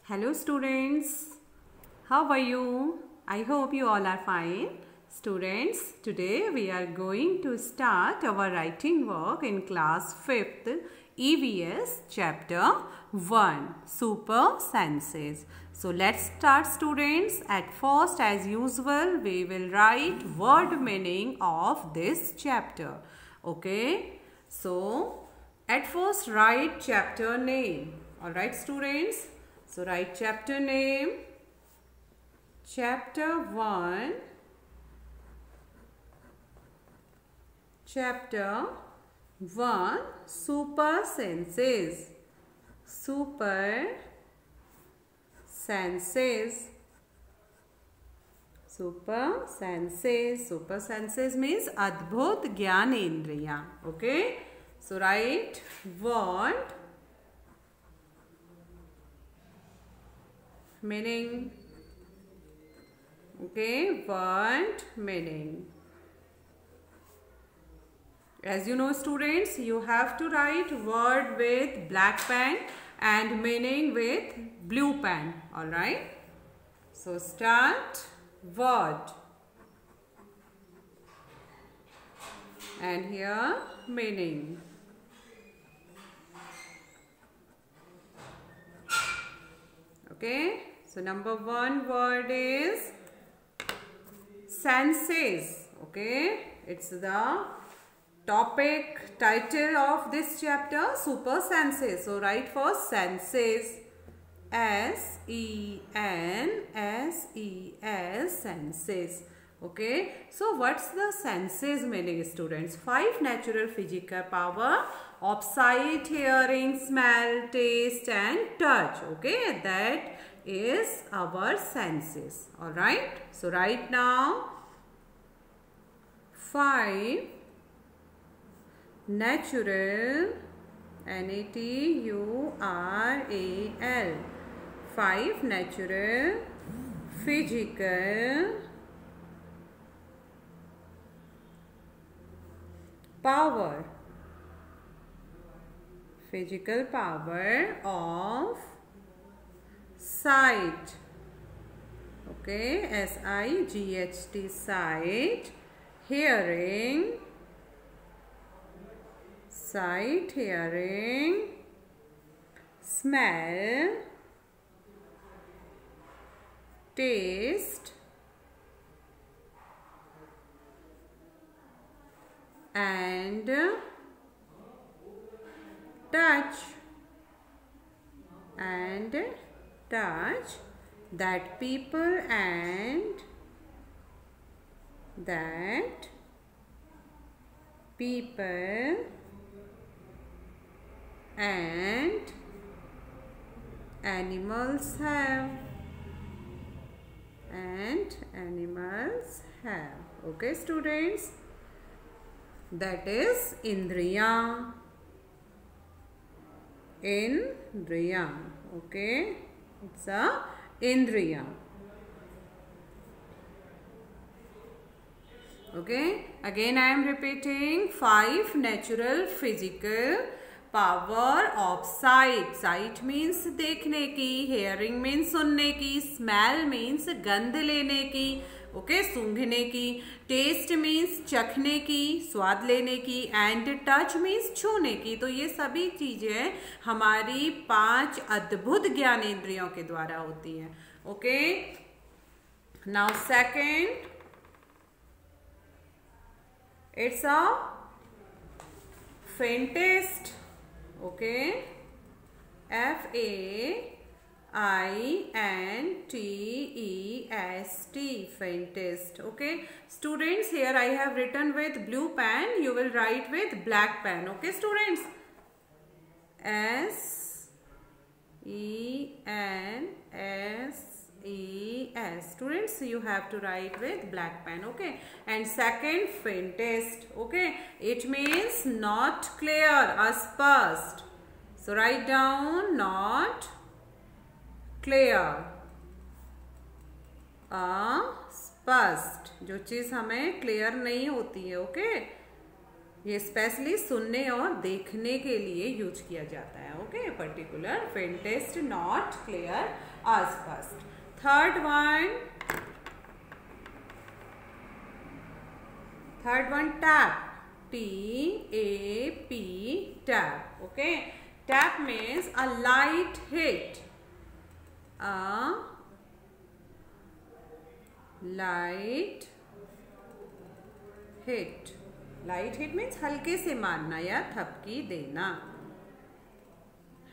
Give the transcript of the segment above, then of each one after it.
Hello students, how are you? I hope you all are fine. Students, today we are going to start our writing work in class 5th EVS chapter 1 Super Senses. So let's start students. At first, as usual, we will write word meaning of this chapter. Okay, so at first write chapter name. Alright students, so write chapter name, chapter 1, chapter 1 Super Senses. Super Senses. Super Senses. Super Senses means अद्भुत ज्ञानेंद्रियां. Okay, so write word meaning. Okay, word meaning. As you know students, you have to write word with black pen and meaning with blue pen. Alright, so start word and here meaning. Okay, so number 1 word is senses. Okay, it's the topic title of this chapter, Super Senses. So write first senses, S-E-N-S-E-S, senses. Okay, so what's the senses meaning students? 5 natural physical power of sight, hearing, smell, taste and touch. Okay, that is our senses. Alright, so right now 5 natural, N-A-T-U-R-A-L, 5 natural physical power of sight. Okay, S-I-G-H-T, sight, hearing, sight, hearing, smell, taste and touch. That people and animals have. Okay students, that is indriya. Okay, it's a indriya. Okay, again I am repeating 5 natural physical power of sight. Sight means देखने की, hearing means सुनने की, smell means गंध लेने की, okay सूंघने की, test means चखने की, स्वाद लेने की एंड टच मीन्स छूने की. तो ये सभी चीजें हमारी 5 अद्भुत ज्ञानेंद्रियों के द्वारा होती हैं. Okay, now second, it's a faintest. Okay, F-A-I-N-T-E-S-T, faintest. Okay students, here I have written with blue pen, you will write with black pen. Okay students, S-E-N-S-E-S. students, you have to write with black pen. Okay, and second, faintest. Okay, it means not clear, अस्पष्ट. So write down not clear, अस्पष्ट, जो चीज हमें clear नहीं होती है. Okay, ये specially सुनने और देखने के लिए यूज किया जाता है. Okay, particular wind test not clear as first. Third one tap. T-A-P, tap. Okay, tap means a light hit. A light hit. Light hit means हल्के से मारना या थपकी देना.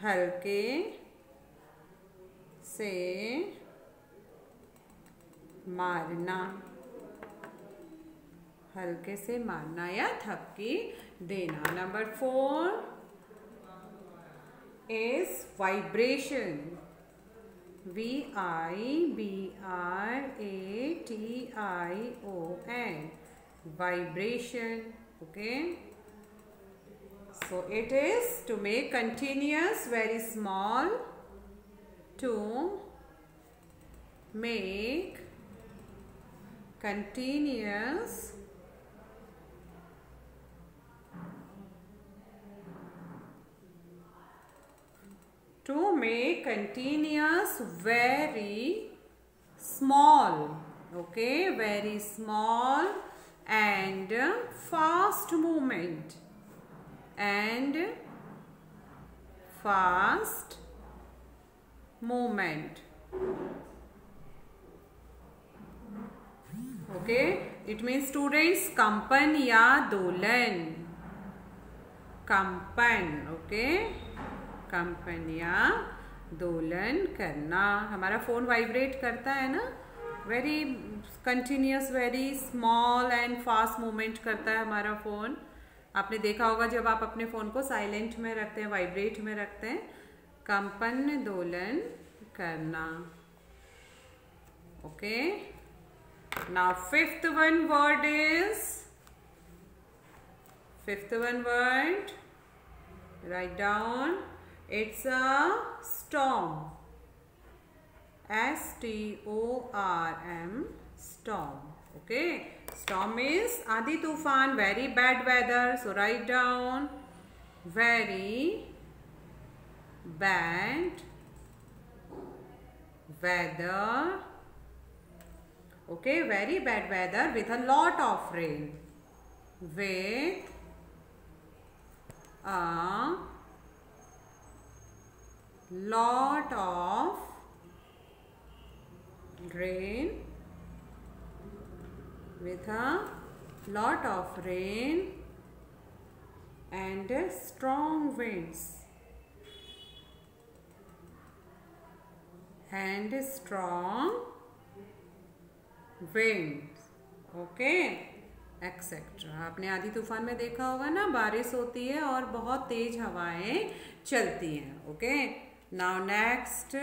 हल्के से मारना. हल्के से मारना या थपकी देना. Number 4 is vibration. V-I-B-R-A-T-I-O-N. Vibration. Okay. So it is to make continuous very small, to make continuous very small. Okay, very small and fast movement. And fast movement. Okay, it means students कंपन या दोलन. कंपन. Okay, कंपन या दोलन करना. हमारा phone vibrate करता है ना, very continuous very small and fast movement करता है हमारा फ़ोन. आपने देखा होगा जब आप अपने फ़ोन को साइलेंट में रखते हैं, वाइब्रेट में रखते हैं. कंपन दोलन करना. Okay, now fifth one word write down. It's a storm. S-T-O-R-M, storm. Okay, storm means आंधी तूफान, very bad weather. So write down very bad weather. Okay, very bad weather with a lot of rain. With a lot of rain. With a lot of rain and strong winds. And strong winds. Okay, etcetera. आपने आंधी तूफान में देखा होगा ना, बारिश होती है और बहुत तेज हवाएं चलती हैं. Okay, now next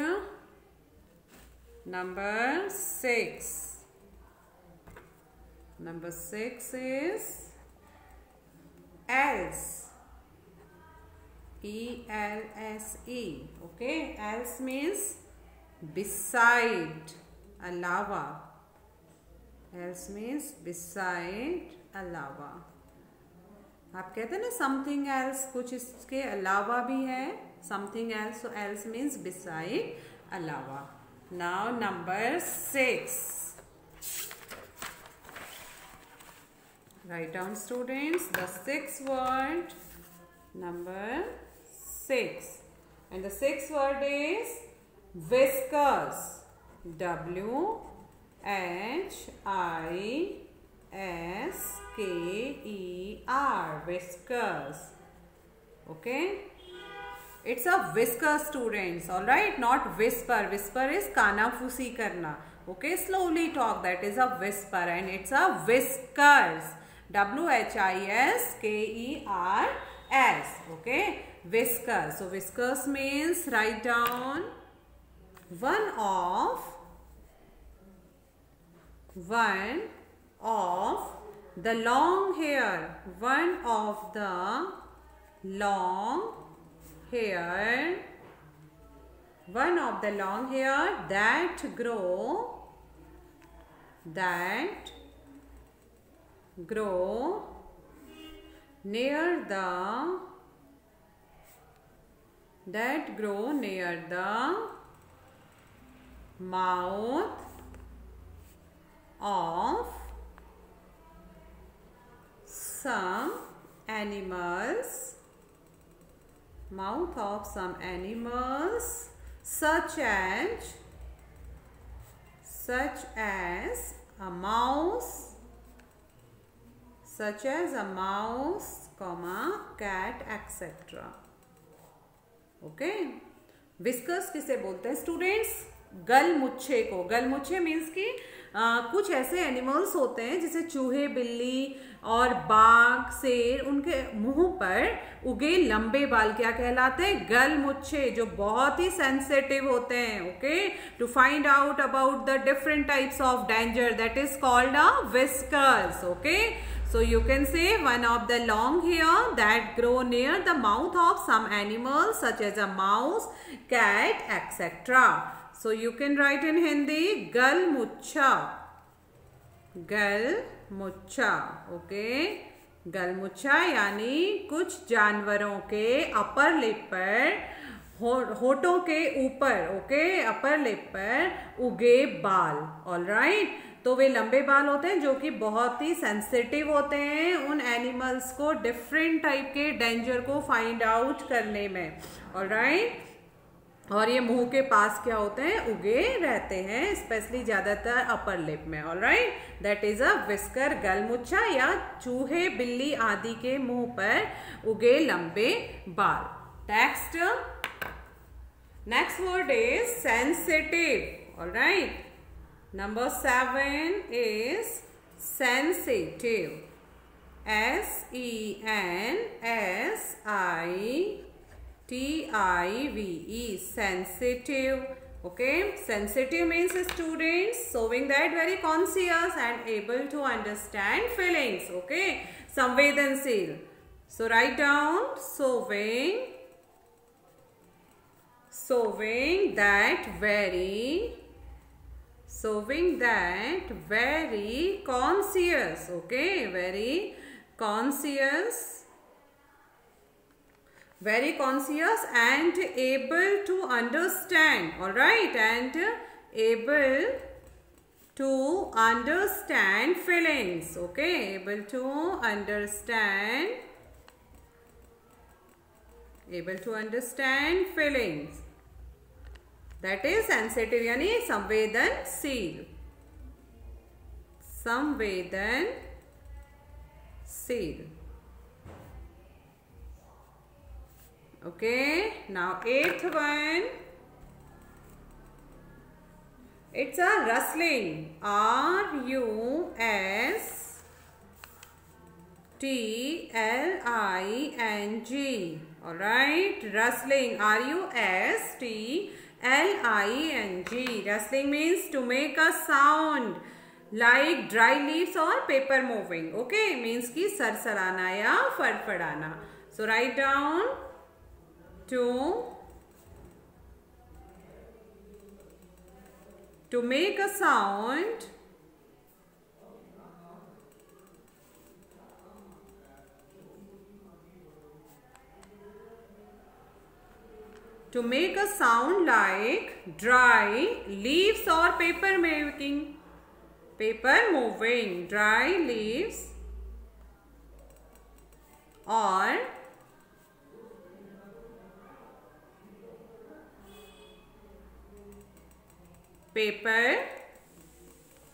number 6. Number 6 is else. E-L-S-E. Okay, else means beside, अलावा. else means beside, अलावा. आप कहते हैं ना something else, कुछ इसके अलावा भी है. something else, so else means beside, अलावा. Now number 6. Write down students the sixth word. Number 6. And the sixth word is whiskers. W-H-I-S-K-E-R. Whiskers. Okay. It's a whisker students, all right, not whisper. Whisper is कानाफूसी करना. Okay, slowly talk. That is a whisper and it's a whiskers. W-H-I-S-K-E-R-S. Okay, whiskers. So whiskers means write down one of the long hair. One of the long hair. One of the long hair that grow near that grow near the mouth of some animals, such as a mouse, comma, cat, etc. Okay, viscous किसे बोलते हैं students? गलमुच्छे को। गलमुच्छे means कि कुछ ऐसे animals होते हैं जैसे चूहे, बिल्ली और बाघ, शेर, उनके मुंह पर उगे लंबे बाल क्या कहलाते हैं? गलमुच्छे, जो बहुत ही सेंसिटिव होते हैं। Okay, to find out about the different types of danger, that is called a whiskers. Okay, so you can say one of the long hair that grow near the mouth of some animals such as a mouse, cat, etc. So you can write in Hindi galmuchha, galmuchha. Okay, galmuchha यानी कुछ जानवरों के upper lip पर, होठों के ऊपर, okay, upper lip पर उगे बाल। ऑल राइट, तो वे लंबे बाल होते हैं जो कि बहुत ही सेंसिटिव होते हैं उन एनिमल्स को डिफरेंट टाइप के डेंजर को फाइंड आउट करने में। ऑलराइट, और ये मुंह के पास क्या होते हैं? उगे रहते हैं, स्पेशली ज्यादातर अपर लिप में। Alright, that is a whisker, गलमुच्छा या चूहे, बिल्ली आदि के मुंह पर उगे लंबे बाल। Next word is sensitive. Alright, number 7 is sensitive. sensitive, sensitive. Okay, sensitive means students showing that very conscious and able to understand feelings. Okay, संवेदनशील. So write down showing that very conscious. Okay, very conscious and able to understand. All right, and able to understand feelings. Okay, able to understand feelings. That is sensitive यानी संवेदनशील। Okay, now 8th one, it's a rustling. RUSTLING. All right, rustling, RUSTLING. Rustling means to make a sound like dry leaves or paper moving. Okay, means कि सरसराना या फड़फड़ाना. So write down to make a sound like dry leaves or paper moving, dry leaves or paper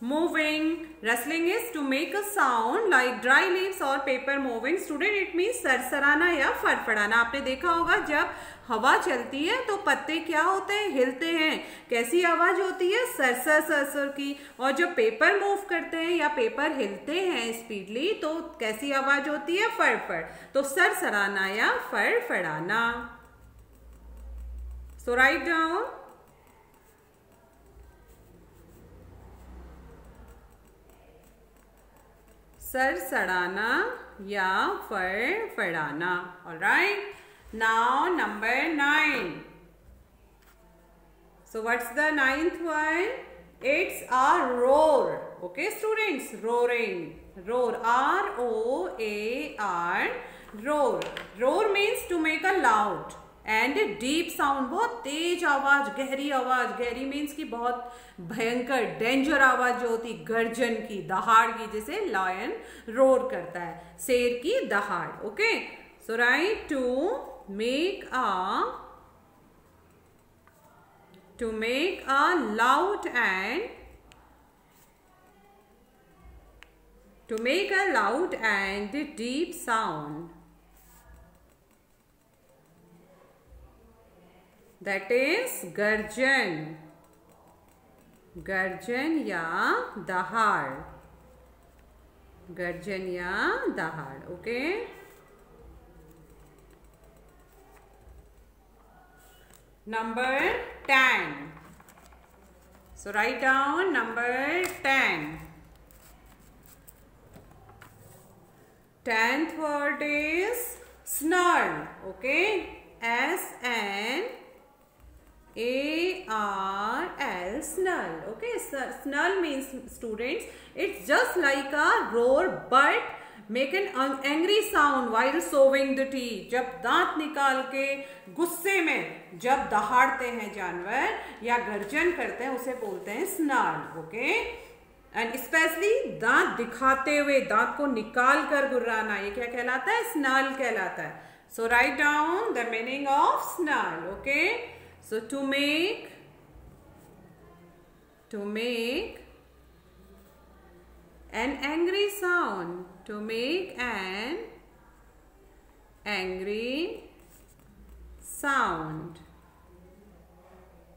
moving. Rustling is to make a sound like dry leaves or paper moving. Student, it means सरसराना या फड़फड़ाना. आपने देखा होगा जब हवा चलती है तो पत्ते क्या होते हैं? हिलते हैं. कैसी आवाज होती है? सरसर सरसर की. और जब पेपर मूव करते हैं या पेपर हिलते हैं स्पीडली तो कैसी आवाज होती है? फड़फड़. तो सरसराना या फड़फड़ाना. So write down सरसड़ाना या फड़फड़ाना. All right. Now number 9. So what's the 9th one? It's a roar. Okay students, roaring. Roar, R-O-A-R, roar. Roar means to make a loud and deep sound, बहुत तेज आवाज, गहरी आवाज, गहरी मीन्स की बहुत भयंकर danger आवाज जो होती, गर्जन की, दहाड़ की, जैसे लायन रोर करता है, शेर की दहाड़. Okay, so right to make a loud and deep sound, that is गर्जन, गर्जन या दहाड़, गर्जन या दहाड़. Okay, number 10. So write down number 10. 10th word is snarl. Okay, S-N-A-R-L, snarl. Okay, snarl means, students, it's just like a roar but make an angry sound while sowing the teeth. जब दांत निकाल के गुस्से में जब दहाड़ते हैं जानवर या गर्जन करते हैं, उसे बोलते हैं snarl. ओके, एंड स्पेशली दांत दिखाते हुए, दांत को निकाल कर गुर्राना, ये क्या कहलाता है? snarl कहलाता है. So write down the meaning of snarl. Okay, so to make an angry sound, to make an angry sound,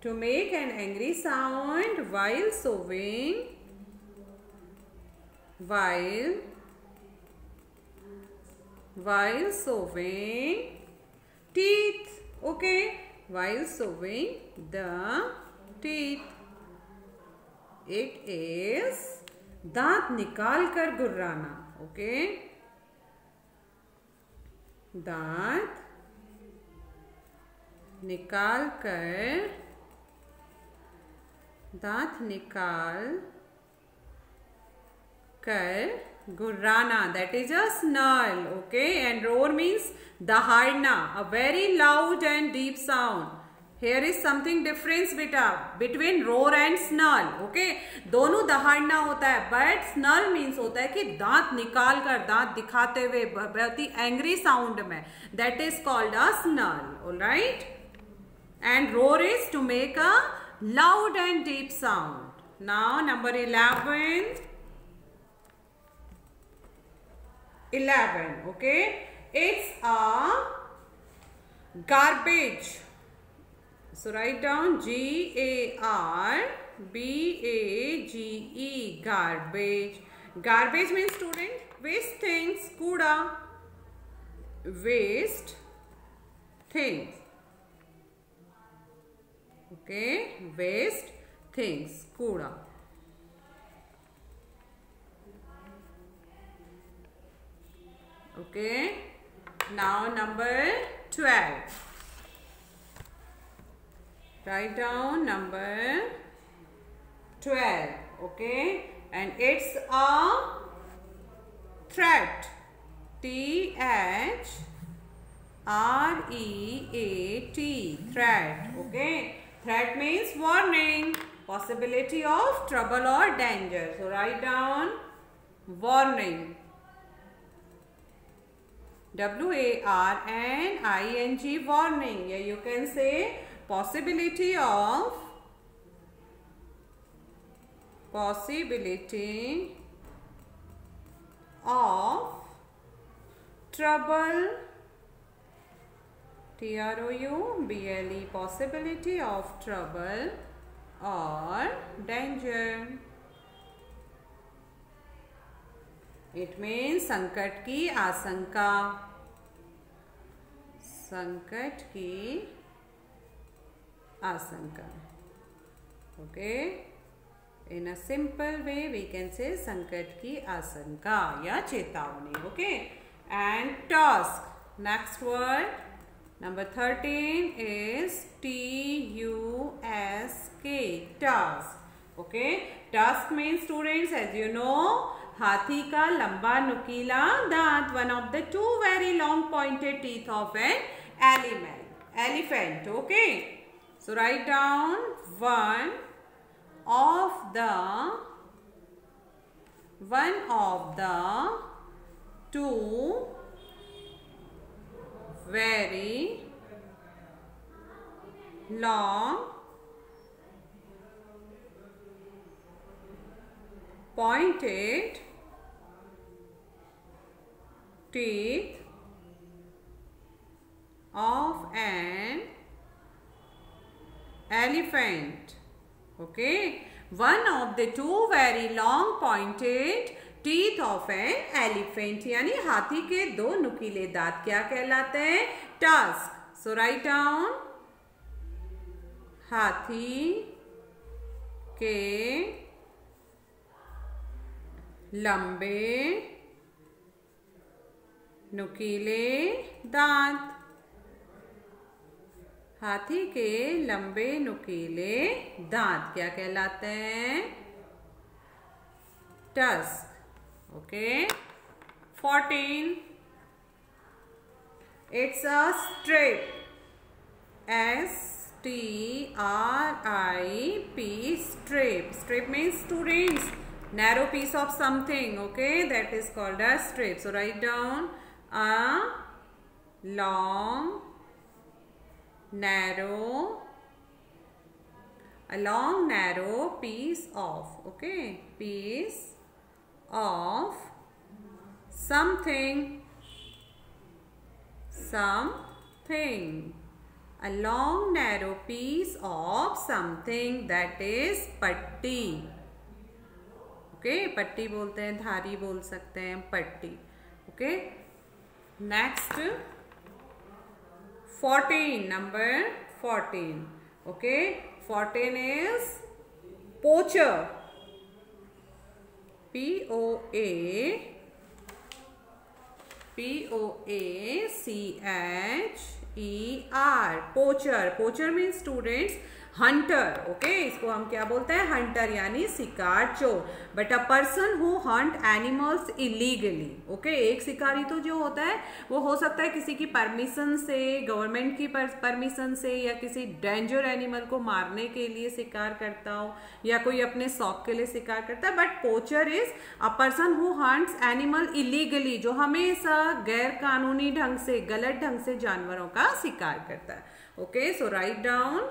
to make an angry sound while sowing teeth. Okay, while sowing the teeth. It is दांत निकाल कर गुर्राना. Okay, दांत निकाल कर गुर्राना, that is a snarl. Okay, and roar means दहाड़ना, a very loud and deep sound. Here is something difference बेटा between roar and snarl. Okay, दोनों दहाड़ना होता है, but snarl means होता है कि दांत निकाल कर, दांत दिखाते हुए, बहुत ही एंग्री साउंड में, that is called a snarl. All right, and roar is to make a loud and deep sound. Now number 11. Okay, it's a garbage. So write down G-A-R-B-A-G-E, garbage. Garbage means, student, waste things, kooda, waste things. Okay, waste things, kooda. Okay, now number 12. Write down number 12. Okay, and it's a threat. T-H-R-E-A-T, threat. Okay, threat means warning, possibility of trouble or danger. So write down warning. W-A-R-N-I-N-G, warning. Here you can say possibility of trouble, T-R-O-U-B-L-E, possibility of trouble or danger. It means संकट की आशंका, संकट की आशंका. Okay, in a simple way we can say संकट की आशंका या चेतावनी. Okay, and task. Next word, number 13 is T-U-S-K, task. Okay, task means, students, as you know, हाथी का लंबा नुकीला दांत, one of the two very long pointed teeth of an elephant. Okay, so write down one of the two very long pointed teeth of an elephant. Okay, one of the two very long pointed teeth of an elephant, यानी हाथी के दो नुकीले दांत क्या कहलाते हैं? Tusk. So write down हाथी के लंबे नुकीले दांत. हाथी के लंबे नुकीले दांत क्या कहलाते हैं? Tusk. Okay, 14. It's a strip. S-T-R-I-P, strip. Strip means, students, narrow piece of something. Okay, that is called a strip. So write down a long narrow piece of, okay, piece of something. A long narrow piece of something, that is पट्टी. Okay, पट्टी बोलते हैं, धारी बोल सकते हैं, पट्टी. Okay, next 14, number 14. Okay, 14 is poacher. P-O-A-C-H-E-R, poacher. Poacher means, students, hunter. Okay, इसको हम क्या बोलते हैं? hunter, यानी शिकार चोर. But a person who hunt animals illegally. Okay, एक शिकारी तो जो होता है वो हो सकता है किसी की परमिशन से, गवर्नमेंट की परमिशन से, या किसी डेंजर एनिमल को मारने के लिए शिकार करता हो, या कोई अपने शौक के लिए शिकार करता है. But पोचर is a person who hunts animal illegally, जो हमेशा गैर कानूनी ढंग से, गलत ढंग से जानवरों का शिकार करता है. Okay, so write down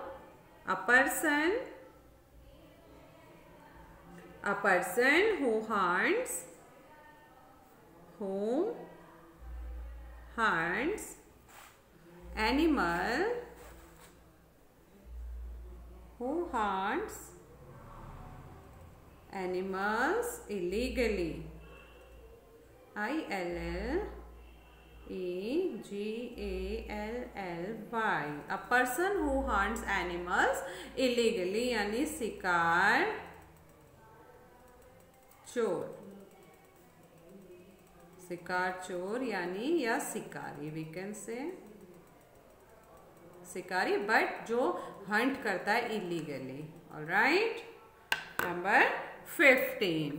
a person who hunts animals illegally. I-L-L-E-G-A-L-L-Y. A person who hunts animals illegally, यानी शिकार चोर यानी, या शिकारी, we can say शिकारी, बट जो हंट करता है illegally. Alright, number 15.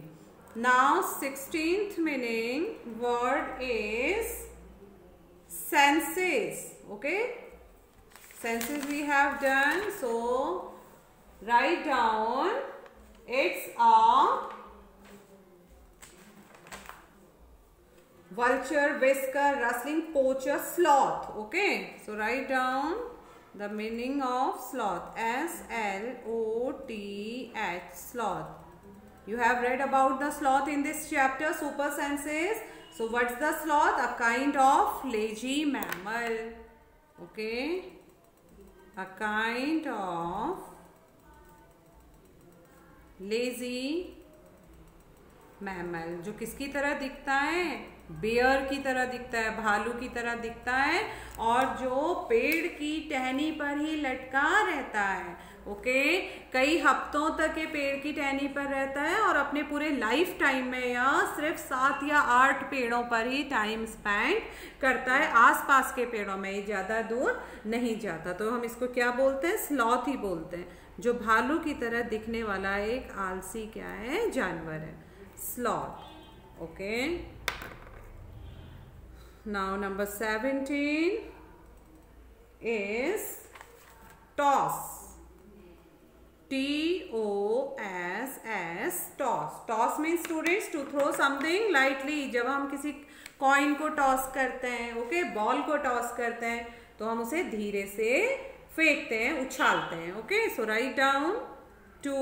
Now 16th meaning word is senses. Okay, senses we have done. So write down it's a vulture, whisker, rustling, poacher, sloth. Okay, so write down the meaning of sloth. S-L-O-T-H, sloth. You have read about the sloth in this chapter, super senses. So what's the sloth? A kind of lazy mammal. Okay, a kind of lazy mammal, जो किसकी तरह दिखता है? Bear की तरह दिखता है, भालू की तरह दिखता है, और जो पेड़ की टहनी पर ही लटका रहता है. ओके, कई हफ्तों तक ये पेड़ की टहनी पर रहता है और अपने पूरे लाइफ टाइम में यह सिर्फ 7 या 8 पेड़ों पर ही टाइम स्पेंड करता है. आसपास के पेड़ों में ही, ज़्यादा दूर नहीं जाता. तो हम इसको क्या बोलते हैं? स्लॉथ ही बोलते हैं. जो भालू की तरह दिखने वाला एक आलसी क्या है? जानवर है, sloth. Okay, now number 17. is toss. T-O-S-S, toss. Toss means students to throw something lightly. जब हम किसी कॉइन को टॉस करते हैं, ओके, बॉल को टॉस करते हैं, तो हम उसे धीरे से फेंकते हैं, उछालते हैं. Okay, so write down to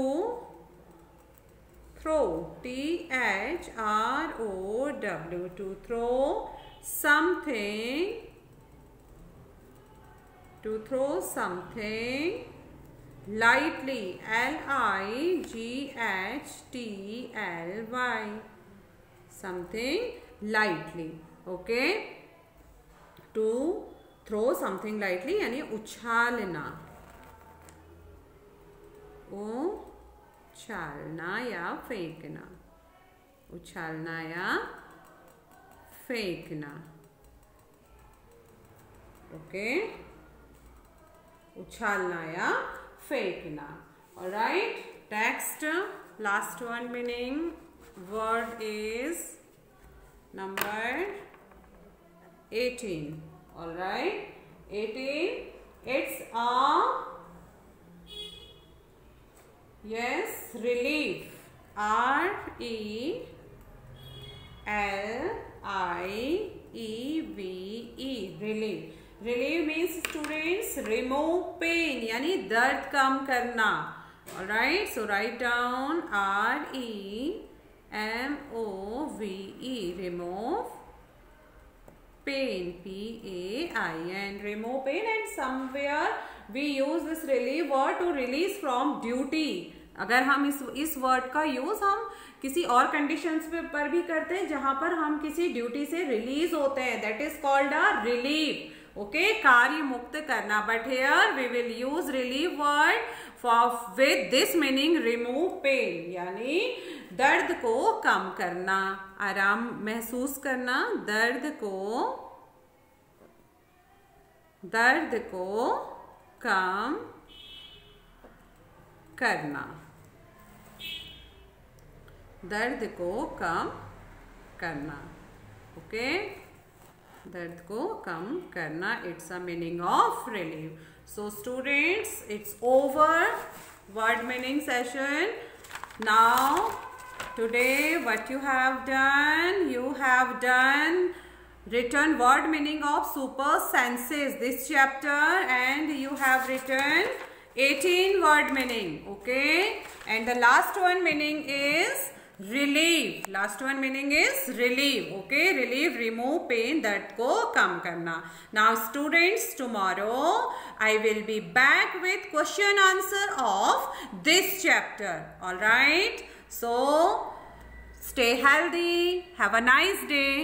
throw. T-H-R-O-W, to throw something. To throw something lightly. L-I-G-H-T-L-Y. Something lightly. Okay. To throw something lightly यानी उछालना. उछालना या फेंकना. उछालना या फेंकना. ओके, उछालना या फेंकना. Alright, next last one meaning word is number 18. Alright, 18, it's a, yes, relief. R-E-L-I-E-V-E, relief. Relief means students remove pain, यानी दर्द कम करना. Alright, so write down R-E-M-O-V-E, remove pain, P-A-I-N, remove pain. And somewhere we use this relief word to release from duty. अगर हम इस word का use हम किसी और कंडीशंस पर भी करते हैं जहां पर हम किसी ड्यूटी से रिलीज होते हैं, that is called a relief. Okay, कार्य मुक्त करना. But here we will use relief word for with this meaning remove pain, यानी दर्द को कम करना, आराम महसूस करना, दर्द को कम करना, दर्द को कम करना. ओके, दर्द को कम करना, it's a meaning of relief. So students, it's over word meaning session. Now today what you have done written word meaning of super senses this chapter, and you have written 18 word meaning. Okay, and the last one meaning is relief. Last one meaning is relief. Okay, relief, remove pain, दर्द को कम करना. Now students, tomorrow I will be back with question answer of this chapter. All right, so stay healthy, have a nice day.